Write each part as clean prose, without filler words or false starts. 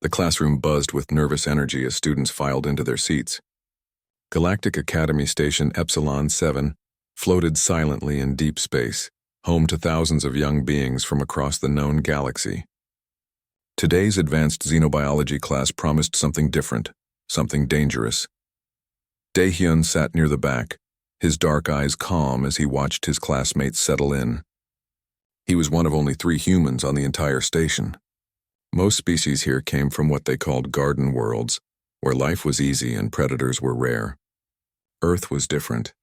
The classroom buzzed with nervous energy as students filed into their seats. Galactic Academy Station Epsilon 7 floated silently in deep space, home to thousands of young beings from across the known galaxy. Today's advanced xenobiology class promised something different, something dangerous. Dae-hyun sat near the back, his dark eyes calm as he watched his classmates settle in. He was one of only 3 humans on the entire station. Most species here came from what they called garden worlds, where life was easy and predators were rare. Earth was different.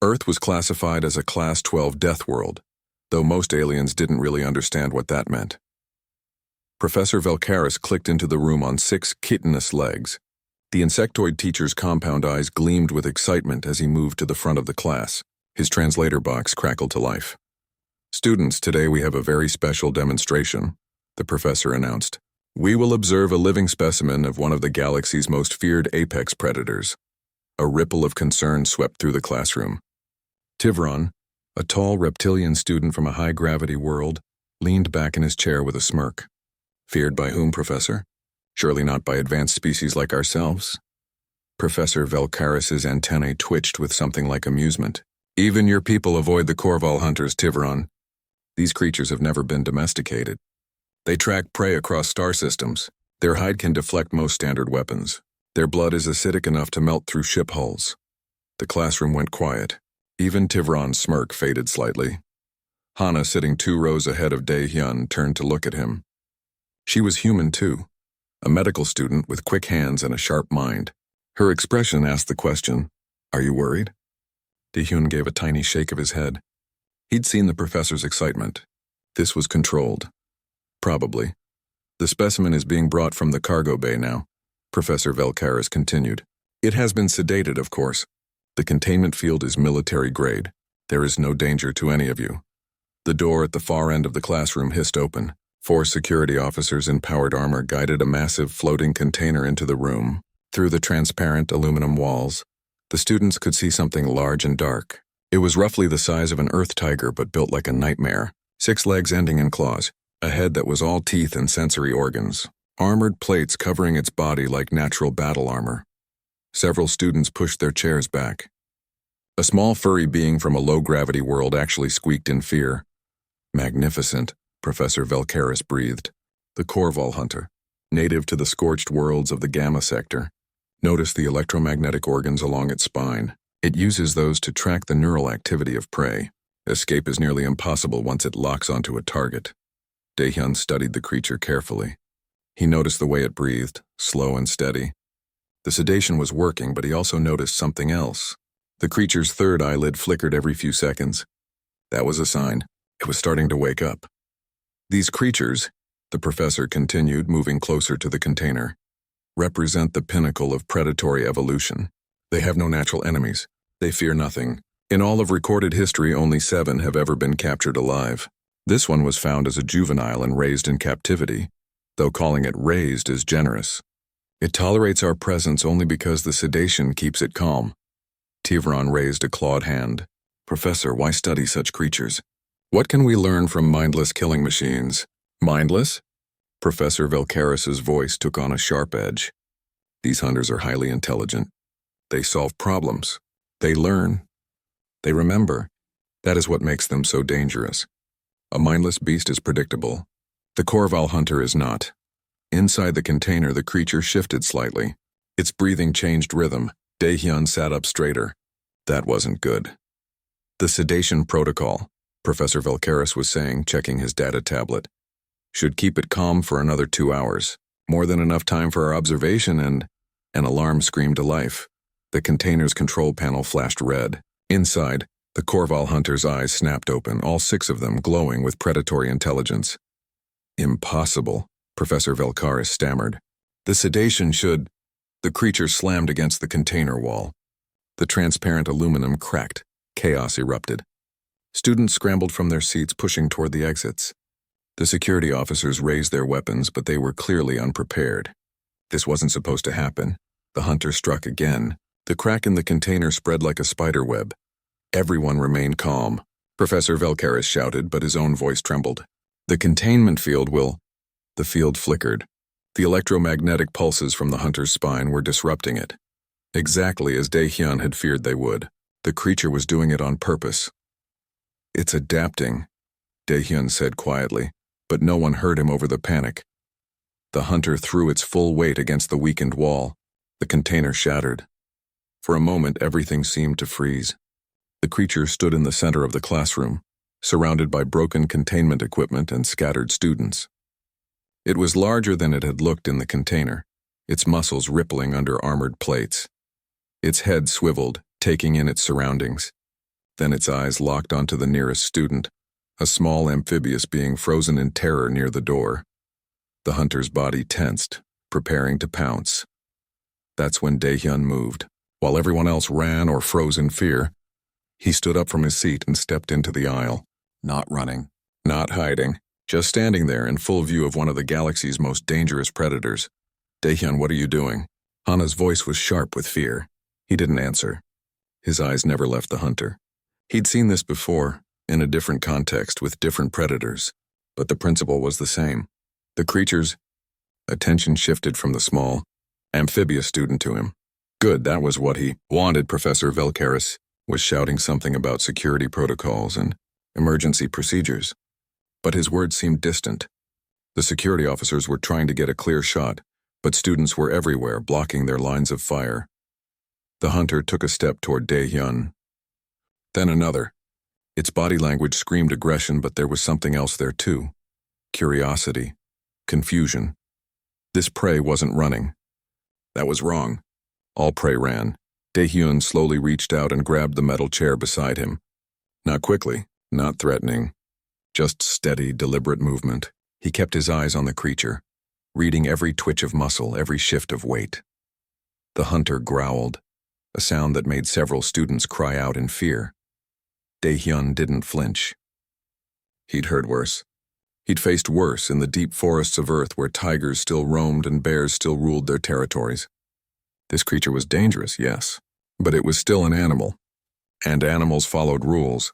Earth was classified as a Class 12 death world, though most aliens didn't really understand what that meant. Professor Velkaris clicked into the room on 6 chitinous legs. The insectoid teacher's compound eyes gleamed with excitement as he moved to the front of the class. His translator box crackled to life. "Students, today we have a very special demonstration," the professor announced. "We will observe a living specimen of one of the galaxy's most feared apex predators." A ripple of concern swept through the classroom. Tivron, a tall reptilian student from a high-gravity world, leaned back in his chair with a smirk. "Feared by whom, Professor? Surely not by advanced species like ourselves." Professor Velkaris's antennae twitched with something like amusement. "Even your people avoid the Korval hunters, Tivron. These creatures have never been domesticated. They track prey across star systems. Their hide can deflect most standard weapons. Their blood is acidic enough to melt through ship hulls." The classroom went quiet. Even Tivron's smirk faded slightly. Hana, sitting 2 rows ahead of Dae-hyun, turned to look at him. She was human too, a medical student with quick hands and a sharp mind. Her expression asked the question, "Are you worried?" Dae-hyun gave a tiny shake of his head. He'd seen the professor's excitement. This was controlled. "Probably. The specimen is being brought from the cargo bay now," Professor Velkaris continued. "It has been sedated, of course. The containment field is military grade. There is no danger to any of you." The door at the far end of the classroom hissed open. 4 security officers in powered armor guided a massive floating container into the room. Through the transparent aluminum walls, the students could see something large and dark. It was roughly the size of an earth tiger but built like a nightmare. 6 legs ending in claws, a head that was all teeth and sensory organs. Armored plates covering its body like natural battle armor. Several students pushed their chairs back. A small furry being from a low-gravity world actually squeaked in fear. "Magnificent," Professor Velkaris breathed. "The Korval hunter, native to the scorched worlds of the Gamma sector. Notice the electromagnetic organs along its spine. It uses those to track the neural activity of prey. Escape is nearly impossible once it locks onto a target." Dae-hyun studied the creature carefully. He noticed the way it breathed, slow and steady. The sedation was working, but he also noticed something else. The creature's third eyelid flickered every few seconds. That was a sign. It was starting to wake up. "These creatures," the professor continued, moving closer to the container, "represent the pinnacle of predatory evolution. They have no natural enemies. They fear nothing. In all of recorded history, only 7 have ever been captured alive. This one was found as a juvenile and raised in captivity, though calling it raised is generous. It tolerates our presence only because the sedation keeps it calm." Tivron raised a clawed hand. "Professor, why study such creatures? What can we learn from mindless killing machines?" "Mindless?" Professor Velkaris's voice took on a sharp edge. "These hunters are highly intelligent. They solve problems. They learn. They remember. That is what makes them so dangerous. A mindless beast is predictable. The Korval hunter is not." Inside the container, the creature shifted slightly. Its breathing changed rhythm. Dae-hyun sat up straighter. That wasn't good. "The sedation protocol," Professor Velkaris was saying, checking his data tablet, "should keep it calm for another 2 hours. More than enough time for our observation and..." An alarm screamed to life. The container's control panel flashed red. Inside, the Korval hunter's eyes snapped open, all 6 of them glowing with predatory intelligence. "Impossible," Professor Velkaris stammered. "The sedation should..." The creature slammed against the container wall. The transparent aluminum cracked. Chaos erupted. Students scrambled from their seats, pushing toward the exits. The security officers raised their weapons, but they were clearly unprepared. This wasn't supposed to happen. The hunter struck again. The crack in the container spread like a spider web. Everyone remained calm. Professor Velkaris shouted, but his own voice trembled. "The containment field will..." The field flickered. The electromagnetic pulses from the hunter's spine were disrupting it. Exactly as Dae-hyun had feared they would. The creature was doing it on purpose. "It's adapting," Dae-hyun said quietly, but no one heard him over the panic. The hunter threw its full weight against the weakened wall. The container shattered. For a moment, everything seemed to freeze. The creature stood in the center of the classroom, surrounded by broken containment equipment and scattered students. It was larger than it had looked in the container, its muscles rippling under armored plates. Its head swiveled, taking in its surroundings. Then its eyes locked onto the nearest student, a small amphibious being frozen in terror near the door. The hunter's body tensed, preparing to pounce. That's when Dae-hyun moved. While everyone else ran or froze in fear, he stood up from his seat and stepped into the aisle. Not running, not hiding, just standing there in full view of one of the galaxy's most dangerous predators. "Dae-hyun, what are you doing?" Hana's voice was sharp with fear. He didn't answer. His eyes never left the hunter. He'd seen this before, in a different context with different predators, but the principle was the same. The creature's attention shifted from the small, amphibious student to him. Good, that was what he wanted. Professor Velkaris was shouting something about security protocols and emergency procedures, but his words seemed distant. The security officers were trying to get a clear shot, but students were everywhere, blocking their lines of fire. The hunter took a step toward Dae-hyun. Then another. Its body language screamed aggression, but there was something else there too. Curiosity. Confusion. This prey wasn't running. That was wrong. All prey ran. Dae-hyun slowly reached out and grabbed the metal chair beside him. Not quickly, not threatening. Just steady, deliberate movement. He kept his eyes on the creature, reading every twitch of muscle, every shift of weight. The hunter growled, a sound that made several students cry out in fear. Dae-hyun didn't flinch. He'd heard worse. He'd faced worse in the deep forests of Earth where tigers still roamed and bears still ruled their territories. This creature was dangerous, yes, but it was still an animal, and animals followed rules.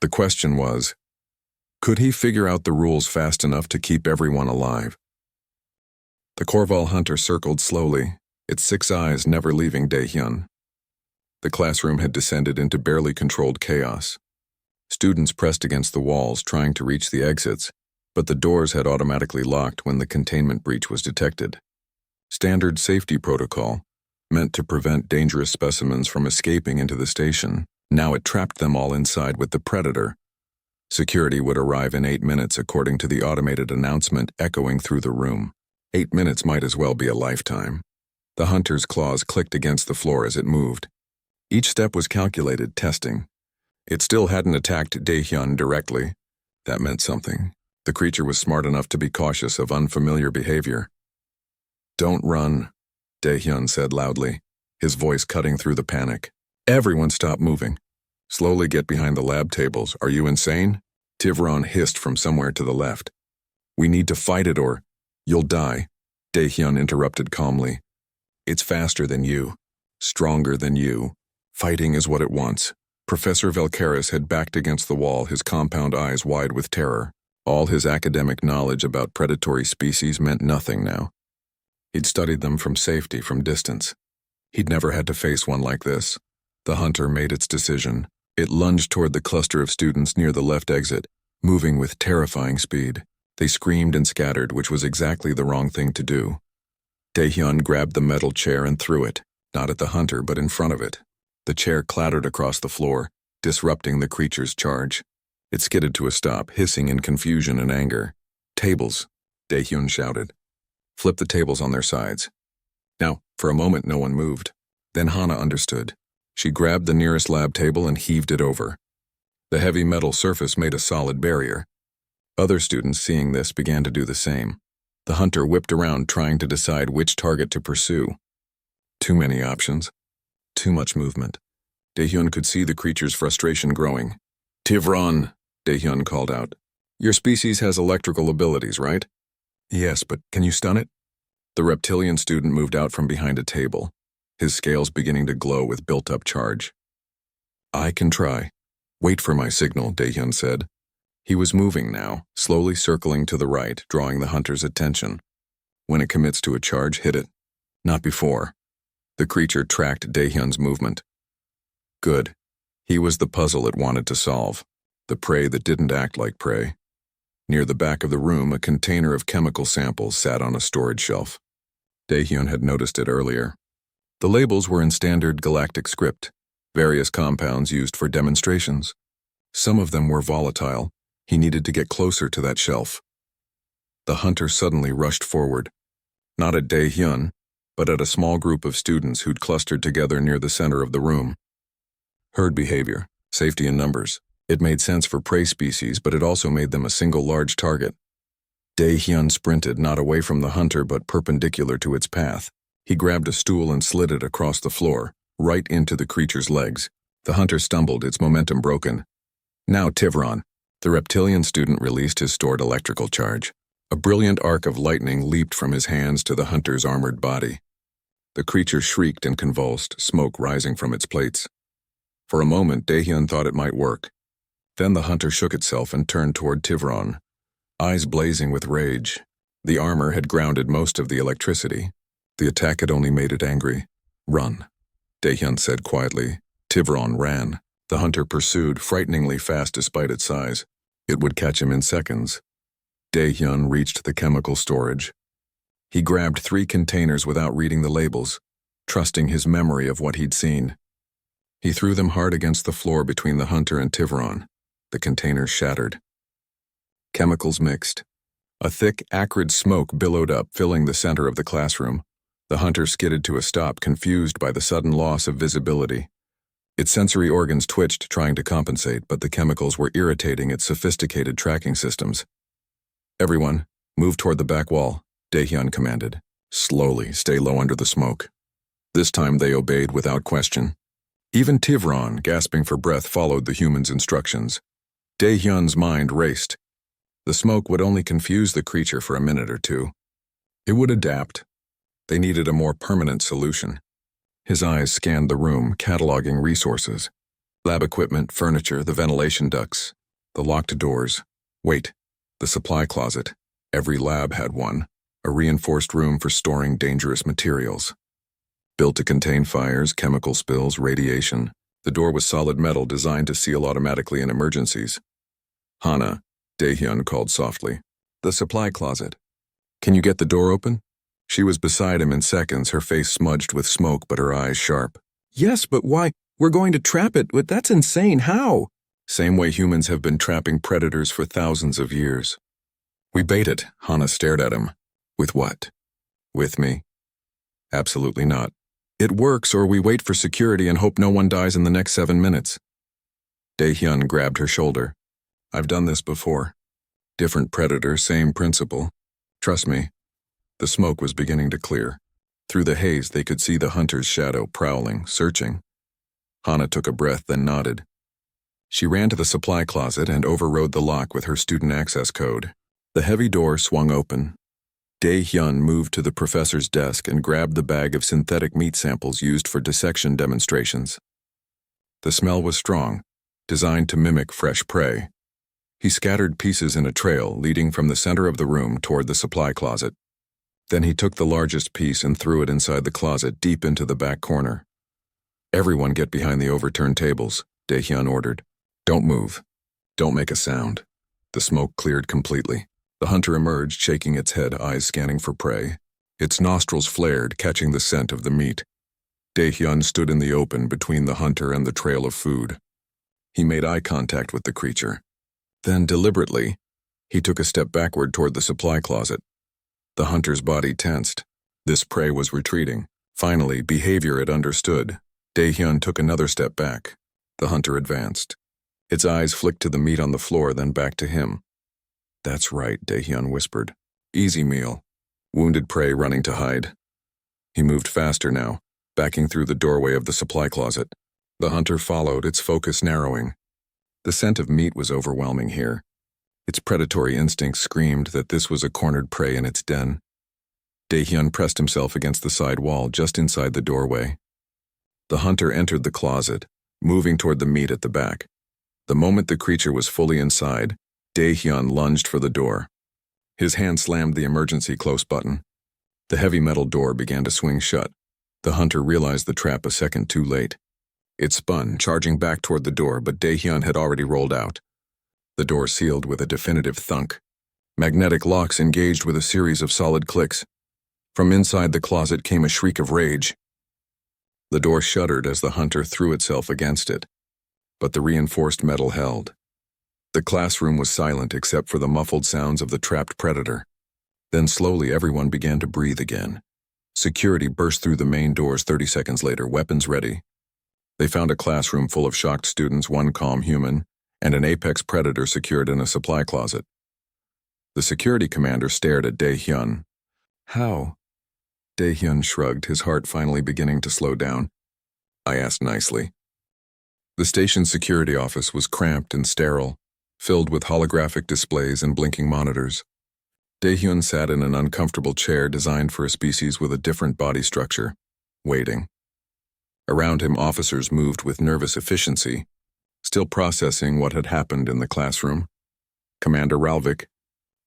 The question was, could he figure out the rules fast enough to keep everyone alive? The Korval hunter circled slowly, its 6 eyes never leaving Dae-hyun. The classroom had descended into barely controlled chaos. Students pressed against the walls trying to reach the exits, but the doors had automatically locked when the containment breach was detected. Standard safety protocol, meant to prevent dangerous specimens from escaping into the station. Now it trapped them all inside with the predator. Security would arrive in 8 minutes according to the automated announcement echoing through the room. 8 minutes might as well be a lifetime. The hunter's claws clicked against the floor as it moved. Each step was calculated, testing. It still hadn't attacked Dae-hyun directly. That meant something. The creature was smart enough to be cautious of unfamiliar behavior. "Don't run," Dae-hyun said loudly, his voice cutting through the panic. Everyone stopped moving. "Slowly get behind the lab tables. Are you insane?" Tivron hissed from somewhere to the left. "We need to fight it or you'll die," Dae-hyun interrupted calmly. "It's faster than you, stronger than you. Fighting is what it wants." Professor Velkaris had backed against the wall, his compound eyes wide with terror. All his academic knowledge about predatory species meant nothing now. He'd studied them from safety, from distance. He'd never had to face one like this. The hunter made its decision. It lunged toward the cluster of students near the left exit, moving with terrifying speed. They screamed and scattered, which was exactly the wrong thing to do. Dae-hyun grabbed the metal chair and threw it, not at the hunter but in front of it. The chair clattered across the floor, disrupting the creature's charge. It skidded to a stop, hissing in confusion and anger. "Tables," Dae-hyun shouted. "Flip the tables on their sides." Now, for a moment no one moved. Then Hana understood. She grabbed the nearest lab table and heaved it over. The heavy metal surface made a solid barrier. Other students, seeing this, began to do the same. The hunter whipped around trying to decide which target to pursue. Too many options. Too much movement. Dae-hyun could see the creature's frustration growing. "Tivron," Dae-hyun called out. "Your species has electrical abilities, right?" "Yes, but can you stun it?" The reptilian student moved out from behind a table, his scales beginning to glow with built-up charge. "I can try. Wait for my signal," Dae-hyun said. He was moving now, slowly circling to the right, drawing the hunter's attention. When it commits to a charge, hit it. Not before. The creature tracked Daehyun's movement. Good. He was the puzzle it wanted to solve. The prey that didn't act like prey. Near the back of the room, a container of chemical samples sat on a storage shelf. Daehyun had noticed it earlier. The labels were in standard galactic script, various compounds used for demonstrations. Some of them were volatile. He needed to get closer to that shelf. The hunter suddenly rushed forward, not at Daehyun, but at a small group of students who'd clustered together near the center of the room. Herd behavior, safety in numbers. It made sense for prey species, but it also made them a single large target. Daehyun sprinted not away from the hunter but perpendicular to its path. He grabbed a stool and slid it across the floor, right into the creature's legs. The hunter stumbled, its momentum broken. Now Tivron. The reptilian student released his stored electrical charge. A brilliant arc of lightning leaped from his hands to the hunter's armored body. The creature shrieked and convulsed, smoke rising from its plates. For a moment, Daehyun thought it might work. Then the hunter shook itself and turned toward Tivron, eyes blazing with rage. The armor had grounded most of the electricity. The attack had only made it angry. Run, Daehyun said quietly. Tivron ran. The hunter pursued, frighteningly fast despite its size. It would catch him in seconds. Daehyun reached the chemical storage. He grabbed 3 containers without reading the labels, trusting his memory of what he'd seen. He threw them hard against the floor between the hunter and Tivron. The containers shattered. Chemicals mixed. A thick, acrid smoke billowed up, filling the center of the classroom. The hunter skidded to a stop, confused by the sudden loss of visibility. Its sensory organs twitched, trying to compensate, but the chemicals were irritating its sophisticated tracking systems. Everyone, move toward the back wall, Daehyun commanded. Slowly, stay low under the smoke. This time they obeyed without question. Even Tivron, gasping for breath, followed the human's instructions. Daehyun's mind raced. The smoke would only confuse the creature for a minute or two. It would adapt. They needed a more permanent solution. His eyes scanned the room, cataloging resources. Lab equipment, furniture, the ventilation ducts, the locked doors. Wait, the supply closet. Every lab had one, a reinforced room for storing dangerous materials. Built to contain fires, chemical spills, radiation. The door was solid metal designed to seal automatically in emergencies. Hana, Daehyun called softly. The supply closet. Can you get the door open? She was beside him in seconds, her face smudged with smoke but her eyes sharp. Yes, but why? We're going to trap it, but that's insane. How? Same way humans have been trapping predators for thousands of years. We bait it, Hana stared at him. With what? With me? Absolutely not. It works, or we wait for security and hope no one dies in the next 7 minutes. Daehyun grabbed her shoulder. I've done this before. Different predator, same principle. Trust me. The smoke was beginning to clear. Through the haze, they could see the hunter's shadow prowling, searching. Hana took a breath, then nodded. She ran to the supply closet and overrode the lock with her student access code. The heavy door swung open. Daehyun moved to the professor's desk and grabbed the bag of synthetic meat samples used for dissection demonstrations. The smell was strong, designed to mimic fresh prey. He scattered pieces in a trail leading from the center of the room toward the supply closet. Then he took the largest piece and threw it inside the closet, deep into the back corner. Everyone get behind the overturned tables, Daehyun ordered. Don't move. Don't make a sound. The smoke cleared completely. The hunter emerged, shaking its head, eyes scanning for prey. Its nostrils flared, catching the scent of the meat. Daehyun stood in the open between the hunter and the trail of food. He made eye contact with the creature. Then, deliberately, he took a step backward toward the supply closet. The hunter's body tensed. This prey was retreating. Finally, behavior it understood. Daehyun took another step back. The hunter advanced. Its eyes flicked to the meat on the floor, then back to him. That's right, Daehyun whispered. Easy meal. Wounded prey running to hide. He moved faster now, backing through the doorway of the supply closet. The hunter followed, its focus narrowing. The scent of meat was overwhelming here. Its predatory instincts screamed that this was a cornered prey in its den. Daehyun pressed himself against the side wall just inside the doorway. The hunter entered the closet, moving toward the meat at the back. The moment the creature was fully inside, Daehyun lunged for the door. His hand slammed the emergency close button. The heavy metal door began to swing shut. The hunter realized the trap a second too late. It spun, charging back toward the door, but Daehyun had already rolled out. The door sealed with a definitive thunk. Magnetic locks engaged with a series of solid clicks. From inside the closet came a shriek of rage. The door shuddered as the hunter threw itself against it, but the reinforced metal held. The classroom was silent except for the muffled sounds of the trapped predator. Then slowly everyone began to breathe again. Security burst through the main doors 30 seconds later, weapons ready. They found a classroom full of shocked students, one calm human, and an apex predator secured in a supply closet. The security commander stared at Daehyun. How? Daehyun shrugged, his heart finally beginning to slow down. I asked nicely. The station's security office was cramped and sterile, filled with holographic displays and blinking monitors. Daehyun sat in an uncomfortable chair designed for a species with a different body structure, waiting. Around him, officers moved with nervous efficiency, still processing what had happened in the classroom. Commander Ralvik,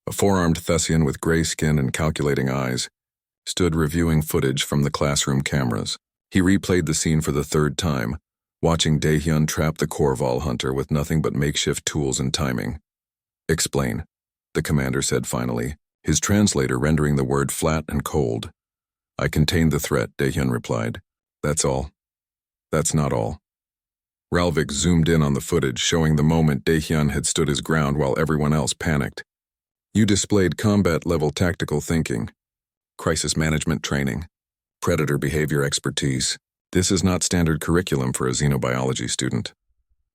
a four-armed Thessian with gray skin and calculating eyes, stood reviewing footage from the classroom cameras. He replayed the scene for the third time, watching Daehyun trap the Korval hunter with nothing but makeshift tools and timing. Explain, the commander said finally, his translator rendering the word flat and cold. I contained the threat, Daehyun replied. That's all. That's not all. Ralvik zoomed in on the footage, showing the moment Daehyun had stood his ground while everyone else panicked. You displayed combat-level tactical thinking, crisis management training, predator behavior expertise. This is not standard curriculum for a xenobiology student.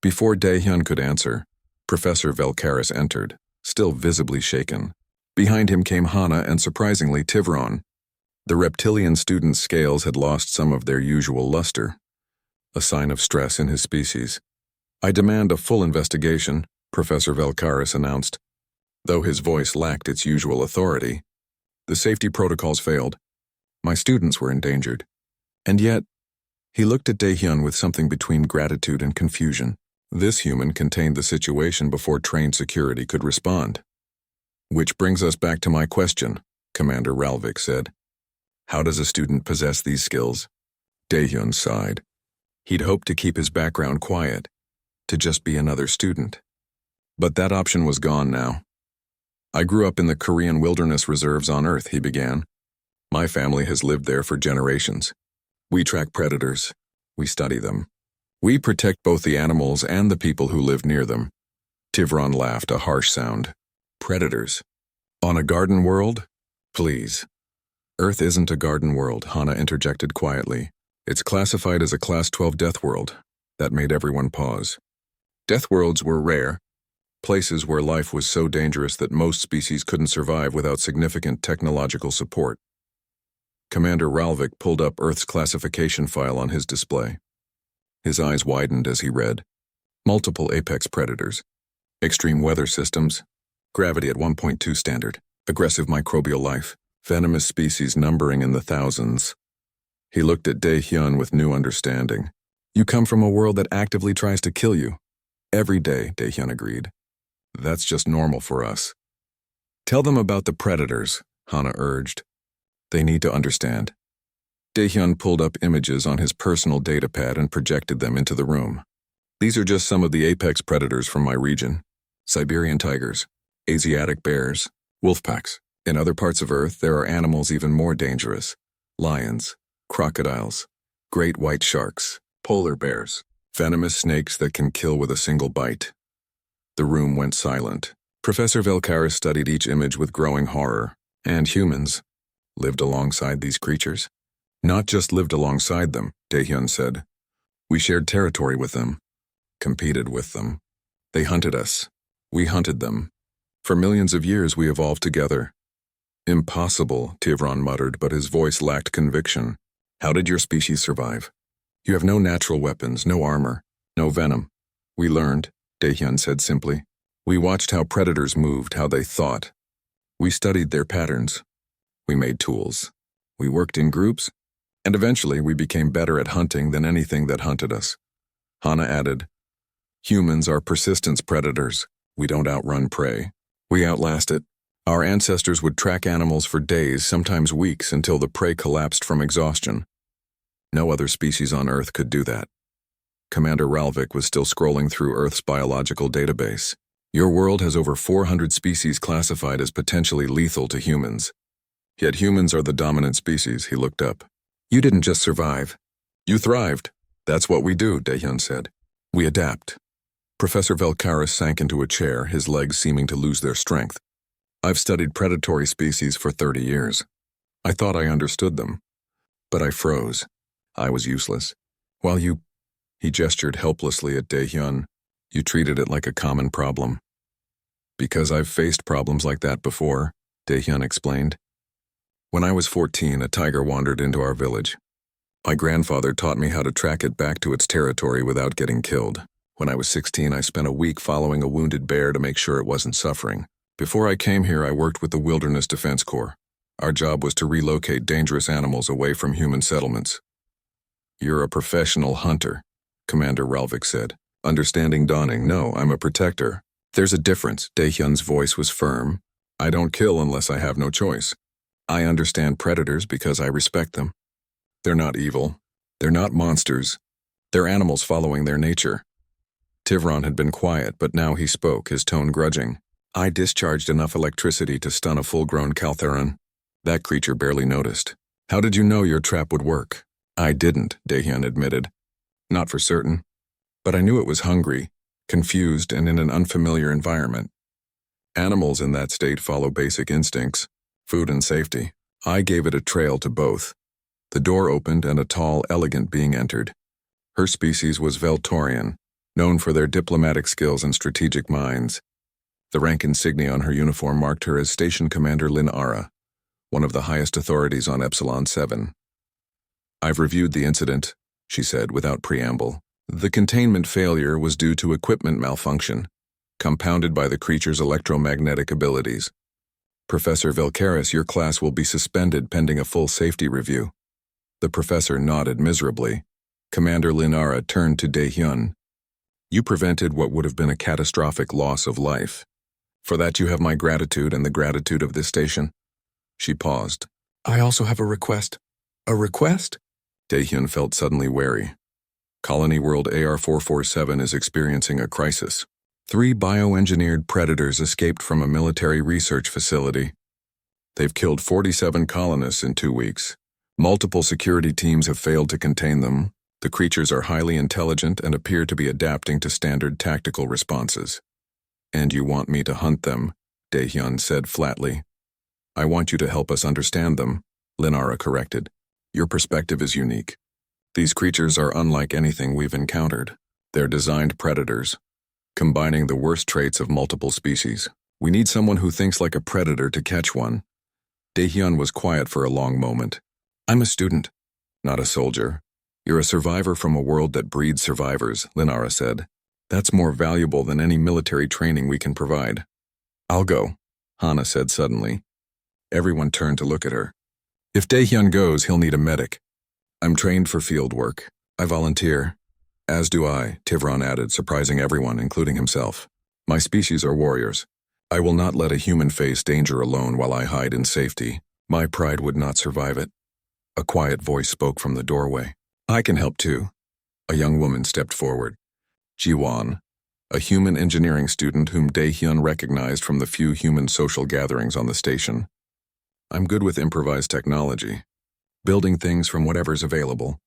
Before Daehyun could answer, Professor Velkaris entered, still visibly shaken. Behind him came Hana and, surprisingly, Tivron. The reptilian student's scales had lost some of their usual luster, a sign of stress in his species. I demand a full investigation, Professor Velkaris announced. Though his voice lacked its usual authority, the safety protocols failed. My students were endangered. And yet, he looked at Daehyun with something between gratitude and confusion. This human contained the situation before trained security could respond. Which brings us back to my question, Commander Ralvik said. How does a student possess these skills? Daehyun sighed. He'd hoped to keep his background quiet, to just be another student. But that option was gone now. I grew up in the Korean wilderness reserves on Earth, he began. My family has lived there for generations. We track predators. We study them. We protect both the animals and the people who live near them. Tivron laughed, a harsh sound. Predators. On a garden world? Please. Earth isn't a garden world, Hana interjected quietly. It's classified as a Class 12 death world. That made everyone pause. Death worlds were rare, places where life was so dangerous that most species couldn't survive without significant technological support. Commander Ralvik pulled up Earth's classification file on his display. His eyes widened as he read. Multiple apex predators. Extreme weather systems. Gravity at 1.2 standard. Aggressive microbial life. Venomous species numbering in the thousands. He looked at Daehyun with new understanding. You come from a world that actively tries to kill you. Every day, Daehyun agreed. That's just normal for us. Tell them about the predators, Hana urged. They need to understand. Daehyun pulled up images on his personal datapad and projected them into the room. These are just some of the apex predators from my region. Siberian tigers, Asiatic bears, wolf packs. In other parts of Earth, there are animals even more dangerous. Lions, crocodiles, great white sharks, polar bears, venomous snakes that can kill with a single bite. The room went silent. Professor Velkaris studied each image with growing horror. And humans lived alongside these creatures. Not just lived alongside them, Daehyun said. We shared territory with them, competed with them. They hunted us. We hunted them. For millions of years we evolved together. Impossible, Tivron muttered, but his voice lacked conviction. How did your species survive? You have no natural weapons, no armor, no venom. We learned, Daehyun said simply. We watched how predators moved, how they thought. We studied their patterns. We made tools. We worked in groups. And eventually we became better at hunting than anything that hunted us. Hana added, humans are persistence predators. We don't outrun prey. We outlast it. Our ancestors would track animals for days, sometimes weeks, until the prey collapsed from exhaustion. No other species on Earth could do that. Commander Ralvik was still scrolling through Earth's biological database. Your world has over 400 species classified as potentially lethal to humans. Yet humans are the dominant species, he looked up. You didn't just survive. You thrived. That's what we do, Daehyun said. We adapt. Professor Velkaris sank into a chair, his legs seeming to lose their strength. I've studied predatory species for 30 years. I thought I understood them. But I froze. I was useless. While he gestured helplessly at Daehyun, you treated it like a common problem. Because I've faced problems like that before, Daehyun explained. When I was 14, a tiger wandered into our village. My grandfather taught me how to track it back to its territory without getting killed. When I was 16, I spent a week following a wounded bear to make sure it wasn't suffering. Before I came here, I worked with the Wilderness Defense Corps. Our job was to relocate dangerous animals away from human settlements. You're a professional hunter, Commander Ralvik said, understanding dawning. No, I'm a protector. There's a difference. Daehyun's voice was firm. I don't kill unless I have no choice. I understand predators because I respect them. They're not evil. They're not monsters. They're animals following their nature. Tivron had been quiet, but now he spoke, his tone grudging. I discharged enough electricity to stun a full-grown Caltheron. That creature barely noticed. How did you know your trap would work? I didn't, Daehyun admitted. Not for certain. But I knew it was hungry, confused, and in an unfamiliar environment. Animals in that state follow basic instincts, food and safety. I gave it a trail to both. The door opened and a tall, elegant being entered. Her species was Veltorian, known for their diplomatic skills and strategic minds. The rank insignia on her uniform marked her as Station Commander Lin Ara, one of the highest authorities on Epsilon 7. I've reviewed the incident, she said without preamble. The containment failure was due to equipment malfunction, compounded by the creature's electromagnetic abilities. Professor Velkaris, your class will be suspended pending a full safety review. The professor nodded miserably. Commander Lin Ara turned to Daehyun. You prevented what would have been a catastrophic loss of life. For that you have my gratitude and the gratitude of this station. She paused. I also have a request. A request? Daehyun felt suddenly wary. Colony World AR-447 is experiencing a crisis. 3 bioengineered predators escaped from a military research facility. They've killed 47 colonists in 2 weeks. Multiple security teams have failed to contain them. The creatures are highly intelligent and appear to be adapting to standard tactical responses. And you want me to hunt them, Daehyun said flatly. I want you to help us understand them, Lin Ara corrected. Your perspective is unique. These creatures are unlike anything we've encountered. They're designed predators, combining the worst traits of multiple species. We need someone who thinks like a predator to catch one. Daehyun was quiet for a long moment. I'm a student, not a soldier. You're a survivor from a world that breeds survivors, Lin Ara said. That's more valuable than any military training we can provide. I'll go, Hana said suddenly. Everyone turned to look at her. If Daehyun goes, he'll need a medic. I'm trained for field work. I volunteer. As do I, Tivron added, surprising everyone, including himself. My species are warriors. I will not let a human face danger alone while I hide in safety. My pride would not survive it. A quiet voice spoke from the doorway. I can help too. A young woman stepped forward. Jiwon, a human engineering student whom Daehyun recognized from the few human social gatherings on the station. I'm good with improvised technology, building things from whatever's available.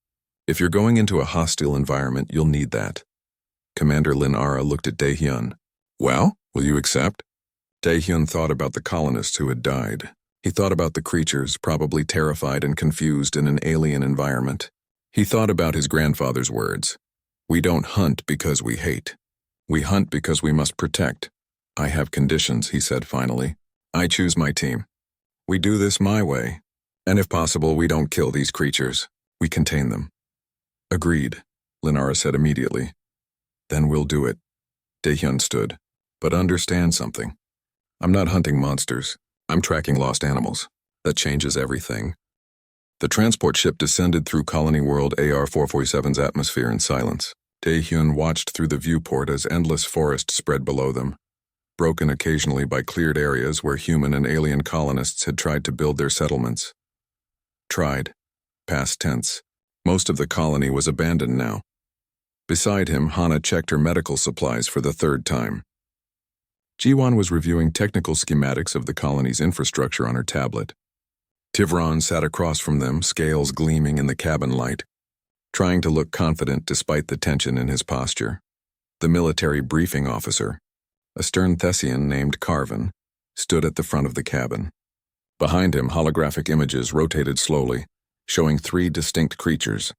If you're going into a hostile environment, you'll need that. Commander Lin Ara looked at Daehyun. Well, will you accept? Daehyun thought about the colonists who had died. He thought about the creatures, probably terrified and confused in an alien environment. He thought about his grandfather's words. We don't hunt because we hate. We hunt because we must protect. I have conditions, he said finally. I choose my team. We do this my way. And if possible, we don't kill these creatures. We contain them. Agreed, Lin Ara said immediately. Then we'll do it. Daehyun stood. But understand something. I'm not hunting monsters. I'm tracking lost animals. That changes everything. The transport ship descended through Colony World AR-447's atmosphere in silence. Daehyun watched through the viewport as endless forest spread below them. broken occasionally by cleared areas where human and alien colonists had tried to build their settlements. Tried. Past tense. Most of the colony was abandoned now. Beside him, Hana checked her medical supplies for the third time. Jiwan was reviewing technical schematics of the colony's infrastructure on her tablet. Tivron sat across from them, scales gleaming in the cabin light, trying to look confident despite the tension in his posture. The military briefing officer, a stern Thessian named Carvin, stood at the front of the cabin. Behind him, holographic images rotated slowly, showing 3 distinct creatures.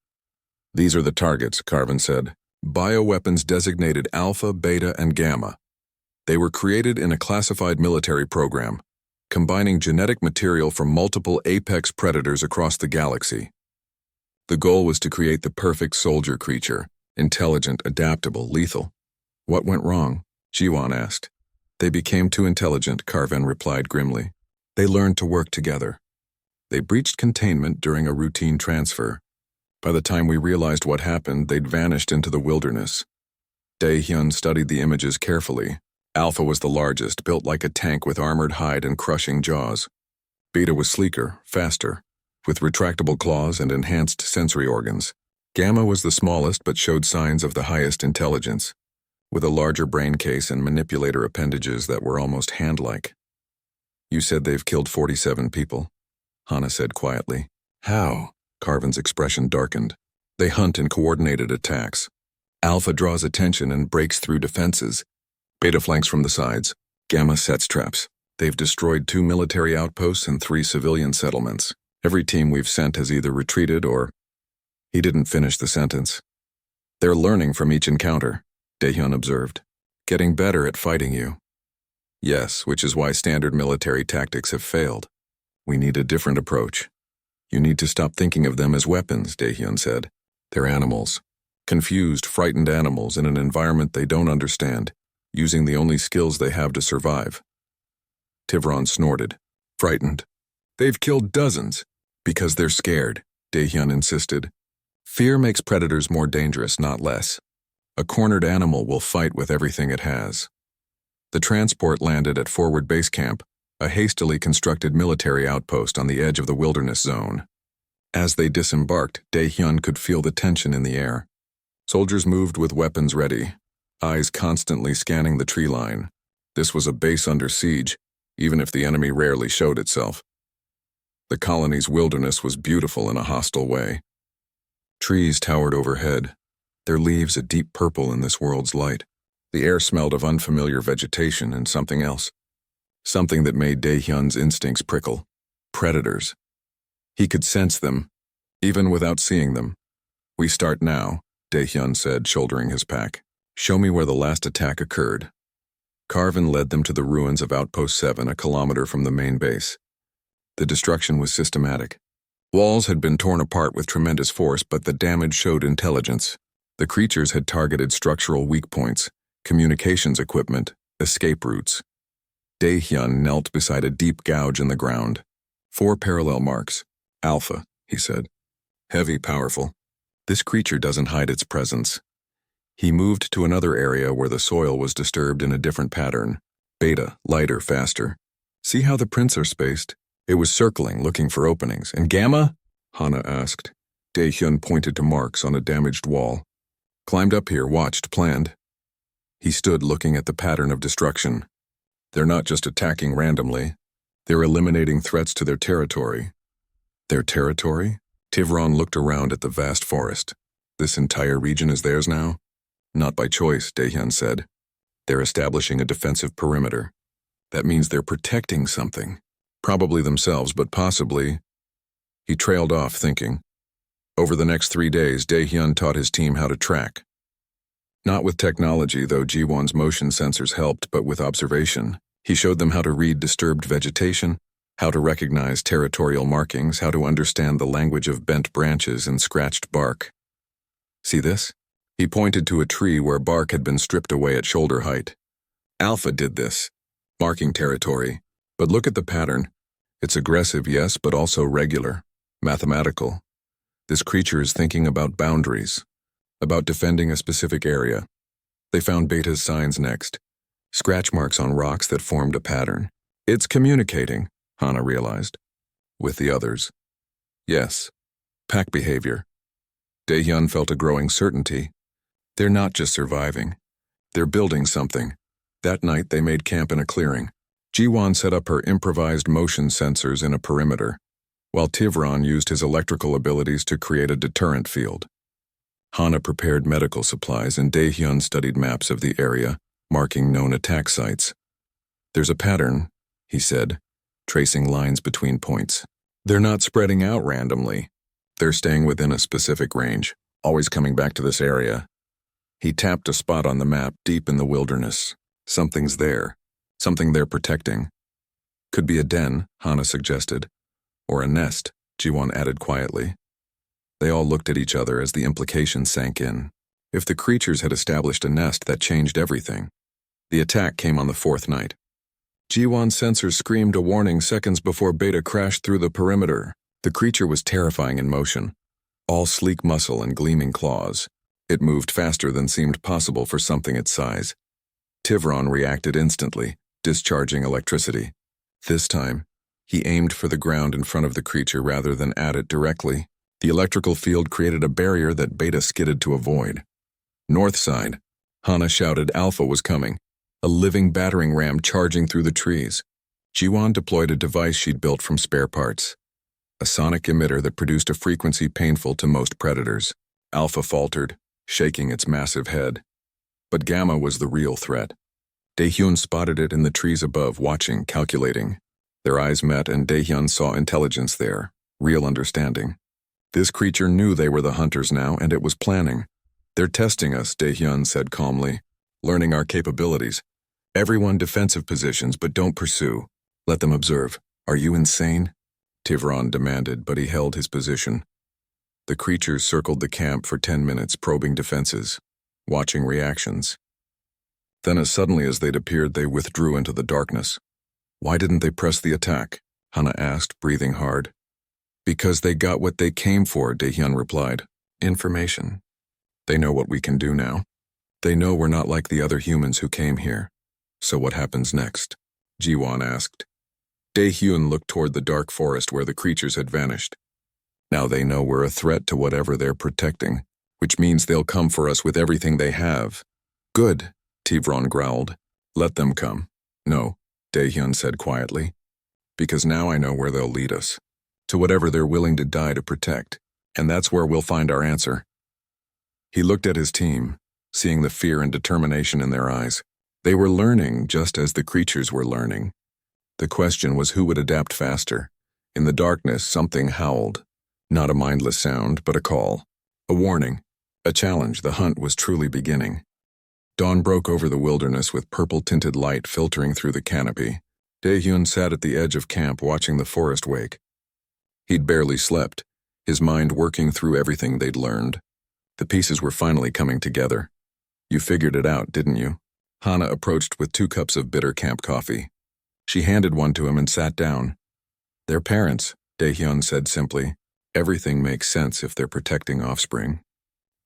"These are the targets," Carvin said. "Bioweapons designated Alpha, Beta, and Gamma. They were created in a classified military program, combining genetic material from multiple apex predators across the galaxy. The goal was to create the perfect soldier creature, intelligent, adaptable, lethal." "What went wrong?" Jiwan asked. "They became too intelligent," Carvin replied grimly. "They learned to work together. They breached containment during a routine transfer. By the time we realized what happened, they'd vanished into the wilderness." Dae-hyun studied the images carefully. Alpha was the largest, built like a tank with armored hide and crushing jaws. Beta was sleeker, faster, with retractable claws and enhanced sensory organs. Gamma was the smallest but showed signs of the highest intelligence, with a larger brain case and manipulator appendages that were almost hand-like. "You said they've killed 47 people," Hana said quietly. "How?" Carvin's expression darkened. "They hunt in coordinated attacks. Alpha draws attention and breaks through defenses. Beta flanks from the sides. Gamma sets traps. They've destroyed 2 military outposts and 3 civilian settlements. Every team we've sent has either retreated or—" He didn't finish the sentence. "They're learning from each encounter," Dae-hyun observed. "Getting better at fighting you." "Yes, which is why standard military tactics have failed. We need a different approach." "You need to stop thinking of them as weapons," Dae-hyun said. "They're animals. Confused, frightened animals in an environment they don't understand, using the only skills they have to survive." Tivron snorted. "Frightened? They've killed dozens." "Because they're scared," Dae-hyun insisted. "Fear makes predators more dangerous, not less. A cornered animal will fight with everything it has." The transport landed at Forward Base Camp, a hastily constructed military outpost on the edge of the wilderness zone. As they disembarked, Dae-hyun could feel the tension in the air. Soldiers moved with weapons ready, eyes constantly scanning the tree line. This was a base under siege, even if the enemy rarely showed itself. The colony's wilderness was beautiful in a hostile way. Trees towered overhead, their leaves a deep purple in this world's light. The air smelled of unfamiliar vegetation and something else. Something that made Dae-hyun's instincts prickle. Predators. He could sense them, even without seeing them. "We start now," Dae-hyun said, shouldering his pack. "Show me where the last attack occurred." Carvin led them to the ruins of Outpost 7, a kilometer from the main base. The destruction was systematic. Walls had been torn apart with tremendous force, but the damage showed intelligence. The creatures had targeted structural weak points, communications equipment, escape routes. Dae-hyun knelt beside a deep gouge in the ground. 4 parallel marks. "Alpha," he said. "Heavy, powerful. This creature doesn't hide its presence." He moved to another area where the soil was disturbed in a different pattern. "Beta, lighter, faster. See how the prints are spaced?" It was circling, looking for openings. "And Gamma?" Hana asked. Dae-hyun pointed to marks on a damaged wall. "Climbed up here, watched, planned." He stood looking at the pattern of destruction. "They're not just attacking randomly. They're eliminating threats to their territory." "Their territory?" Tivron looked around at the vast forest. "This entire region is theirs now?" "Not by choice," Dae-hyun said. "They're establishing a defensive perimeter. That means they're protecting something. Probably themselves, but possibly—" He trailed off, thinking. Over the next 3 days, Dae-hyun taught his team how to track. Not with technology, though Jiwon's motion sensors helped, but with observation. He showed them how to read disturbed vegetation, how to recognize territorial markings, how to understand the language of bent branches and scratched bark. "See this?" He pointed to a tree where bark had been stripped away at shoulder height. "Alpha did this, marking territory. But look at the pattern. It's aggressive, yes, but also regular, mathematical. This creature is thinking about boundaries, about defending a specific area." They found Beta's signs next. scratch marks on rocks that formed a pattern. It's communicating, Hana realized. With the others. Yes. Pack behavior. Daehyun felt a growing certainty. They're not just surviving. They're building something. That night they made camp in a clearing. Jiwon set up her improvised motion sensors in a perimeter, while Tivron used his electrical abilities to create a deterrent field. Hana prepared medical supplies and Daehyun studied maps of the area, marking known attack sites. There's a pattern, he said, tracing lines between points. They're not spreading out randomly. They're staying within a specific range, always coming back to this area. He tapped a spot on the map deep in the wilderness. Something's there. Something they're protecting. Could be a den, Hana suggested. Or a nest, Jiwon added quietly. They all looked at each other as the implication sank in. If the creatures had established a nest, that changed everything. The attack came on the fourth night. Jiwon's sensors screamed a warning seconds before Beta crashed through the perimeter. The creature was terrifying in motion, all sleek muscle and gleaming claws. It moved faster than seemed possible for something its size. Tivron reacted instantly, discharging electricity. This time, he aimed for the ground in front of the creature rather than at it directly. The electrical field created a barrier that Beta skidded to avoid. North side, Hana shouted Alpha was coming, a living battering ram charging through the trees. Jiwon deployed a device she'd built from spare parts. A sonic emitter that produced a frequency painful to most predators. Alpha faltered, shaking its massive head. But Gamma was the real threat. Daehyun spotted it in the trees above, watching, calculating. Their eyes met and Daehyun saw intelligence there, real understanding. This creature knew they were the hunters now, and it was planning. They're testing us, Daehyun said calmly, learning our capabilities. Everyone defensive positions, but don't pursue. Let them observe. Are you insane? Tivron demanded, but he held his position. The creatures circled the camp for 10 minutes, probing defenses, watching reactions. Then as suddenly as they'd appeared, they withdrew into the darkness. Why didn't they press the attack? Hana asked, breathing hard. Because they got what they came for, Daehyun replied. Information. They know what we can do now. They know we're not like the other humans who came here. So what happens next? Jiwon asked. Daehyun looked toward the dark forest where the creatures had vanished. Now they know we're a threat to whatever they're protecting, which means they'll come for us with everything they have. Good, Tivron growled. Let them come. No, Daehyun said quietly. Because now I know where they'll lead us. To whatever they're willing to die to protect. And that's where we'll find our answer. He looked at his team, seeing the fear and determination in their eyes. They were learning just as the creatures were learning. The question was who would adapt faster. In the darkness, something howled. Not a mindless sound, but a call. A warning. A challenge. The hunt was truly beginning. Dawn broke over the wilderness with purple-tinted light filtering through the canopy. Daehyun sat at the edge of camp watching the forest wake. He'd barely slept, his mind working through everything they'd learned. The pieces were finally coming together. You figured it out, didn't you? Hana approached with 2 cups of bitter camp coffee. She handed one to him and sat down. They're parents, Daehyun said simply. Everything makes sense if they're protecting offspring.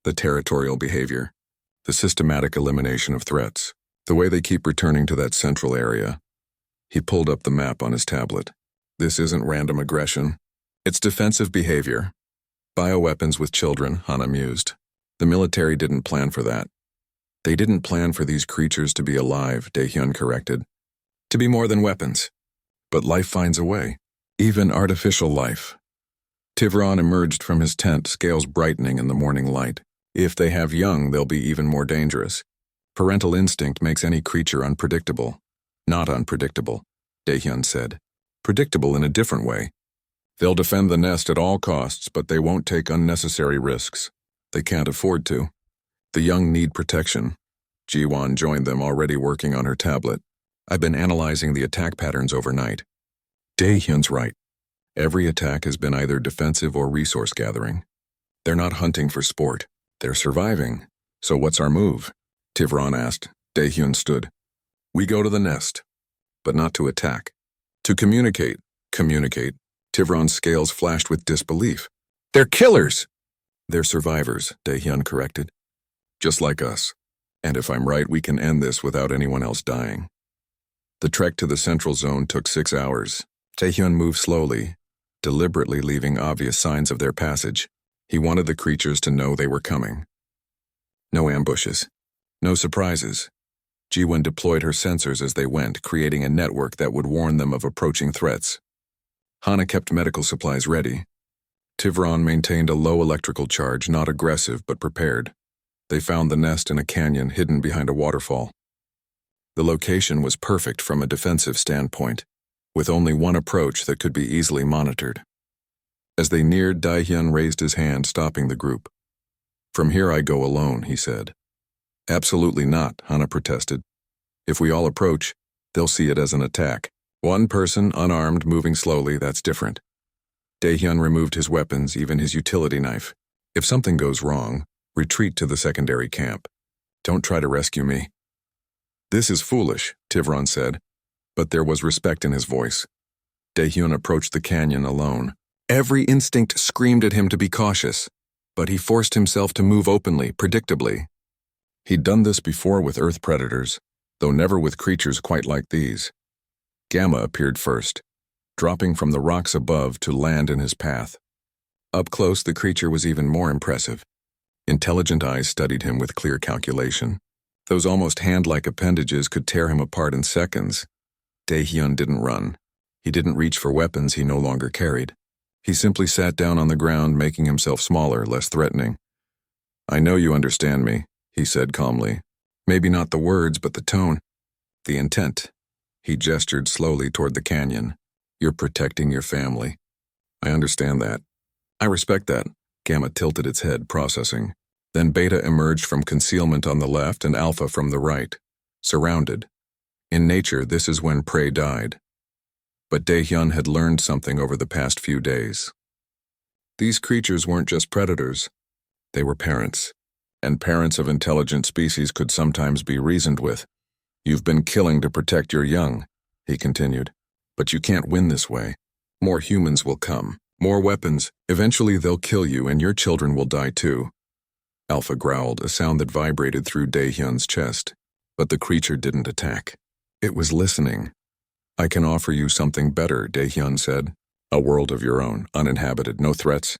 The territorial behavior. The systematic elimination of threats. The way they keep returning to that central area. He pulled up the map on his tablet. This isn't random aggression. It's defensive behavior. Bioweapons with children, Hana mused. The military didn't plan for that. They didn't plan for these creatures to be alive, Daehyun corrected. To be more than weapons. But life finds a way. Even artificial life. Tivron emerged from his tent, scales brightening in the morning light. If they have young, they'll be even more dangerous. Parental instinct makes any creature unpredictable. Not unpredictable, Daehyun said. Predictable in a different way. They'll defend the nest at all costs, but they won't take unnecessary risks. They can't afford to. The young need protection. Jiwon joined them, already working on her tablet. I've been analyzing the attack patterns overnight. Daehyun's right. Every attack has been either defensive or resource gathering. They're not hunting for sport. They're surviving. So what's our move? Tivron asked. Daehyun stood. We go to the nest. But not to attack. To communicate. Communicate. Tivron's scales flashed with disbelief. They're killers! They're survivors, Daehyun corrected. Just like us. And if I'm right, we can end this without anyone else dying. The trek to the central zone took 6 hours. Taehyun moved slowly, deliberately leaving obvious signs of their passage. He wanted the creatures to know they were coming. No ambushes. No surprises. Jiwon deployed her sensors as they went, creating a network that would warn them of approaching threats. Hana kept medical supplies ready. Tivron maintained a low electrical charge, not aggressive but prepared. They found the nest in a canyon hidden behind a waterfall. The location was perfect from a defensive standpoint, with only one approach that could be easily monitored. As they neared, Daehyun raised his hand, stopping the group. "From here I go alone," he said. "Absolutely not," Hana protested. "If we all approach, they'll see it as an attack. One person, unarmed, moving slowly, that's different." Daehyun removed his weapons, even his utility knife. "If something goes wrong, retreat to the secondary camp. Don't try to rescue me." "This is foolish," Tivron said, but there was respect in his voice. Daehyun approached the canyon alone. Every instinct screamed at him to be cautious, but he forced himself to move openly, predictably. He'd done this before with Earth predators, though never with creatures quite like these. Gamma appeared first, dropping from the rocks above to land in his path. Up close, the creature was even more impressive. Intelligent eyes studied him with clear calculation. Those almost hand-like appendages could tear him apart in seconds. Daehyun didn't run. He didn't reach for weapons he no longer carried. He simply sat down on the ground, making himself smaller, less threatening. "I know you understand me," he said calmly. Maybe not the words, but the tone. The intent. He gestured slowly toward the canyon. "You're protecting your family. I understand that. I respect that." Gamma tilted its head, processing. Then Beta emerged from concealment on the left and Alpha from the right, surrounded. In nature, this is when prey died. But Daehyun had learned something over the past few days. These creatures weren't just predators. They were parents. And parents of intelligent species could sometimes be reasoned with. "You've been killing to protect your young," he continued. "But you can't win this way. More humans will come. More weapons. Eventually they'll kill you and your children will die too." Alpha growled, a sound that vibrated through Daehyun's chest. But the creature didn't attack. It was listening. "I can offer you something better," Daehyun said. "A world of your own, uninhabited, no threats.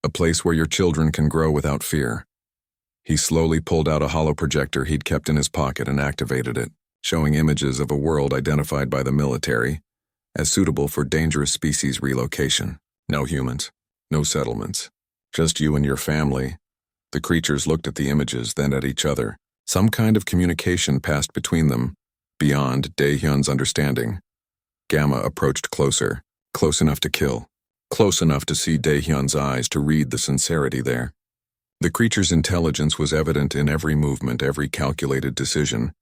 A place where your children can grow without fear." He slowly pulled out a hollow projector he'd kept in his pocket and activated it, showing images of a world identified by the military as suitable for dangerous species relocation. No humans, no settlements, just you and your family. The creatures looked at the images, then at each other. Some kind of communication passed between them, beyond Daehyun's understanding. Gamma approached closer, close enough to kill, close enough to see Daehyun's eyes, to read the sincerity there. The creature's intelligence was evident in every movement, every calculated decision.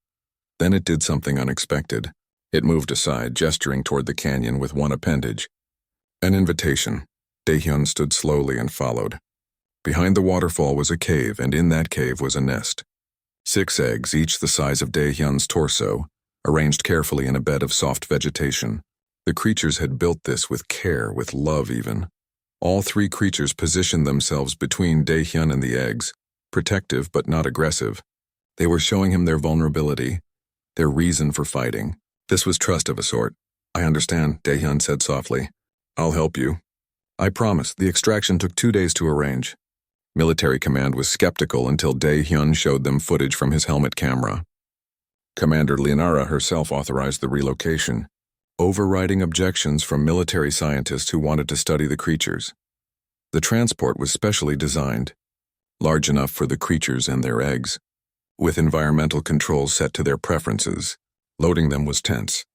Then it did something unexpected. It moved aside, gesturing toward the canyon with one appendage. An invitation. Daehyun stood slowly and followed. Behind the waterfall was a cave, and in that cave was a nest. 6 eggs, each the size of Daehyun's torso, arranged carefully in a bed of soft vegetation. The creatures had built this with care, with love even. All 3 creatures positioned themselves between Daehyun and the eggs, protective but not aggressive. They were showing him their vulnerability, their reason for fighting. This was trust of a sort. "I understand," Daehyun said softly. "I'll help you. I promise." The extraction took 2 days to arrange. Military command was skeptical until Daehyun showed them footage from his helmet camera. Commander Leonara herself authorized the relocation, overriding objections from military scientists who wanted to study the creatures. The transport was specially designed, large enough for the creatures and their eggs, with environmental controls set to their preferences. Loading them was tense.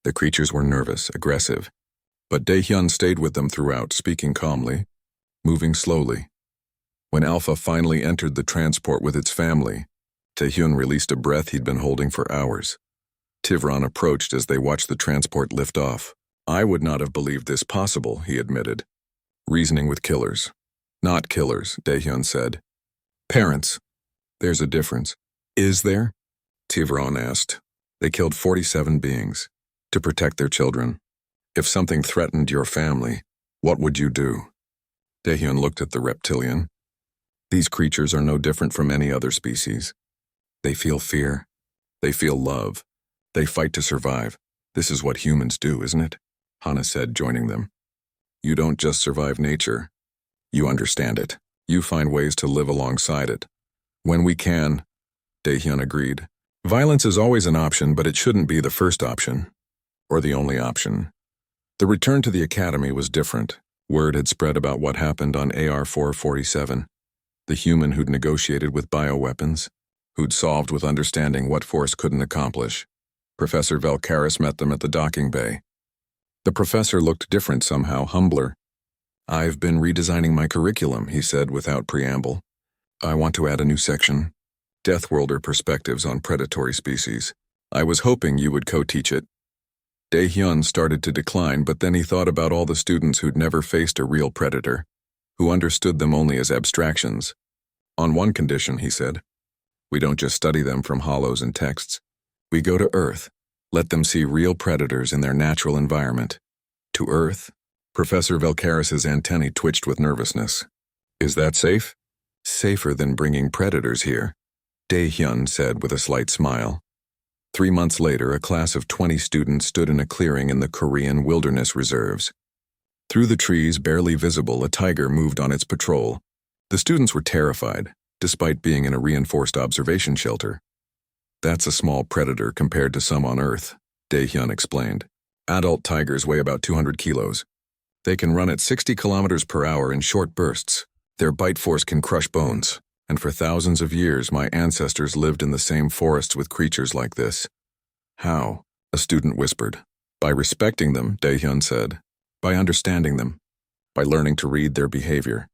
The creatures were nervous, aggressive, but Daehyun stayed with them throughout, speaking calmly, moving slowly. When Alpha finally entered the transport with its family, Daehyun released a breath he'd been holding for hours. Tivron approached as they watched the transport lift off. "I would not have believed this possible," he admitted. "Reasoning with killers." "Not killers," Daehyun said. "Parents. There's a difference." "Is there?" Tivron asked. "They killed 47 beings to protect their children. If something threatened your family, what would you do?" Daehyun looked at the reptilian. "These creatures are no different from any other species. They feel fear. They feel love. They fight to survive. This is what humans do, isn't it? Hana said, joining them. You don't just survive nature. You understand it. You find ways to live alongside it. When we can, Daehyun agreed. Violence is always an option, but it shouldn't be the first option. Or the only option. The return to the academy was different. Word had spread about what happened on AR-447, the human who'd negotiated with bioweapons, who'd solved with understanding what force couldn't accomplish. Professor Velkaris met them at the docking bay. The professor looked different somehow, humbler. I've been redesigning my curriculum, he said without preamble. I want to add a new section. Deathworlder perspectives on predatory species. I was hoping you would co-teach it. Daehyun started to decline, but then he thought about all the students who'd never faced a real predator, who understood them only as abstractions. On one condition, he said. We don't just study them from hollows and texts. We go to Earth, let them see real predators in their natural environment. To Earth? Professor Velkaris's antennae twitched with nervousness. Is that safe? Safer than bringing predators here, Daehyun said with a slight smile. 3 months later, a class of 20 students stood in a clearing in the Korean wilderness reserves. Through the trees, barely visible, a tiger moved on its patrol. The students were terrified, despite being in a reinforced observation shelter. That's a small predator compared to some on Earth, Daehyun explained. Adult tigers weigh about 200 kilos. They can run at 60 kilometers per hour in short bursts. Their bite force can crush bones. And for thousands of years, my ancestors lived in the same forests with creatures like this. How? A student whispered. By respecting them, Daehyun said. By understanding them. By learning to read their behavior.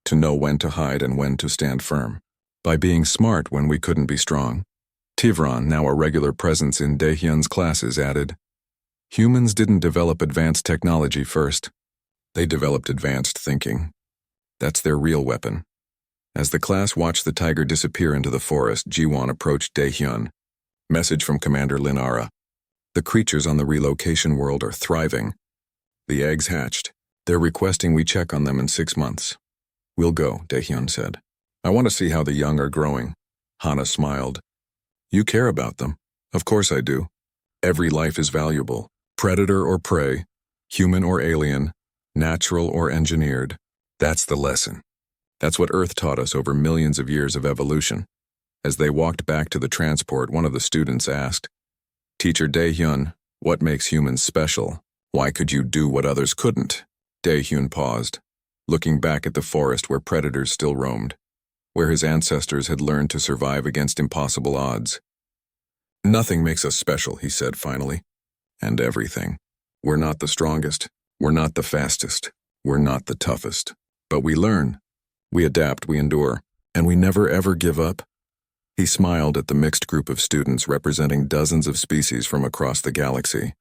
To know when to hide and when to stand firm. By being smart when we couldn't be strong. Tivran, now a regular presence in Daehyun's classes, added, Humans didn't develop advanced technology first. They developed advanced thinking. That's their real weapon. As the class watched the tiger disappear into the forest, Jiwon approached Daehyun. Message from Commander Linara. The creatures on the relocation world are thriving. The eggs hatched. They're requesting we check on them in 6 months. We'll go, Daehyun said. I want to see how the young are growing. Hana smiled. You care about them. Of course I do. Every life is valuable. Predator or prey, human or alien, natural or engineered. That's the lesson. That's what Earth taught us over millions of years of evolution. As they walked back to the transport, one of the students asked, Teacher Daehyun, what makes humans special? Why could you do what others couldn't? Daehyun paused, looking back at the forest where predators still roamed, where his ancestors had learned to survive against impossible odds. Nothing makes us special, he said finally. And everything. We're not the strongest. We're not the fastest. We're not the toughest. But we learn. We adapt, we endure. And we never ever give up. He smiled at the mixed group of students representing dozens of species from across the galaxy.